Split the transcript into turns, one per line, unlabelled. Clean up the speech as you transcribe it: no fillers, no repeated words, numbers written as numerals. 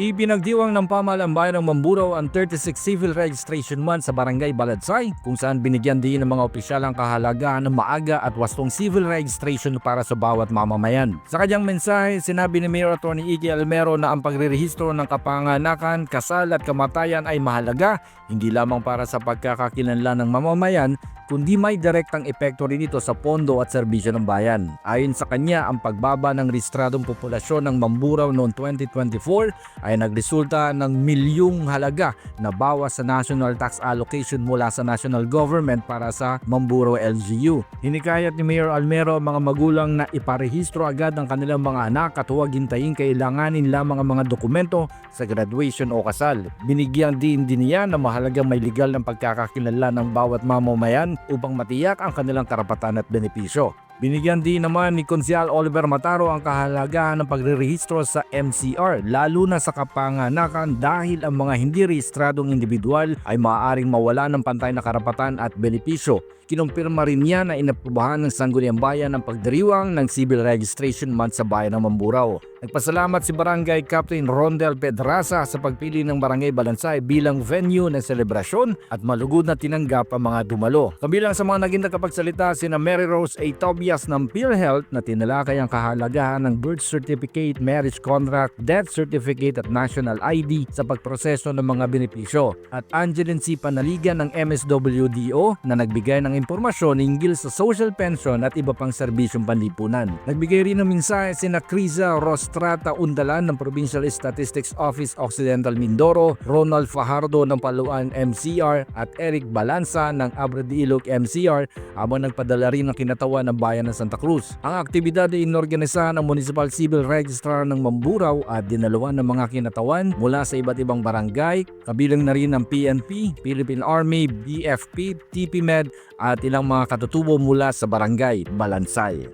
Ipinagdiwang ng pamahalang bayan ng Mamburao ang 36 Civil Registration Month sa Barangay Baladsay, kung saan binigyan din ng mga opisyal ang kahalagahan ng maaga at wastong civil registration para sa bawat mamamayan. Sa kanyang mensahe, sinabi ni Mayor Atty. Iggy Almero na ang pagrerehistro ng kapanganakan, kasal at kamatayan ay mahalaga, hindi lamang para sa pagkakakilanlan ng mamamayan, kundi may direktang epekto rin ito sa pondo at serbisyo ng bayan. Ayon sa kanya, ang pagbaba ng rehistradong populasyon ng Mamburao noong 2024 ay nagresulta ng milyong halaga na bawas sa national tax allocation mula sa national government para sa Mamburao LGU. Hinikayat ni Mayor Almero ang mga magulang na iparehistro agad ang kanilang mga anak at huwag hintayin kailanganin lamang ang mga dokumento sa graduation o kasal. Binigyan din niya na mahalagang may legal ng pagkakakilanlan ng bawat mamamayan upang matiyak ang kanilang karapatan at benepisyo. Binigyan din naman ni Konsyal Oliver Mataro ang kahalagahan ng pagrerehistro sa MCR, lalo na sa kapanganakan dahil ang mga hindi rehistradong individual ay maaaring mawala ng pantay na karapatan at benepisyo. Kinumpirma rin niya na inaprubahan ng Sangguniang Bayan ang pagdiriwang ng Civil Registration Month sa bayan ng Mamburao. Nagpasalamat si Barangay Captain Rondel Pedraza sa pagpili ng Barangay Baladsay bilang venue ng selebrasyon at malugod na tinanggap ang mga dumalo. Kabilang sa mga naging nakapagsalita sina Mary Rose A. Tobias ng PhilHealth na tinalakay ang kahalagahan ng birth certificate, marriage contract, death certificate at national ID sa pagproseso ng mga benepisyo, at Angeline C. Panaligan ng MSWDO na nagbigay ng impormasyon hinggil sa social pension at iba pang serbisyong panlipunan. Nagbigay rin ng mensahe sina Criza Rostrata Undalan ng Provincial Statistics Office Occidental Mindoro, Ronald Fajardo ng Paluan MCR at Eric Balanza ng Abra de Ilog MCR habang nagpadala rin ng kinatawan ng bayan ng Santa Cruz. Ang aktibidad ay inorganisahan ng Municipal Civil Registrar ng Mamburao at dinaluan ng mga kinatawan mula sa iba't ibang barangay, kabilang na rin ng PNP, Philippine Army, BFP, TPMED at ilang mga katutubo mula sa Barangay Baladsay.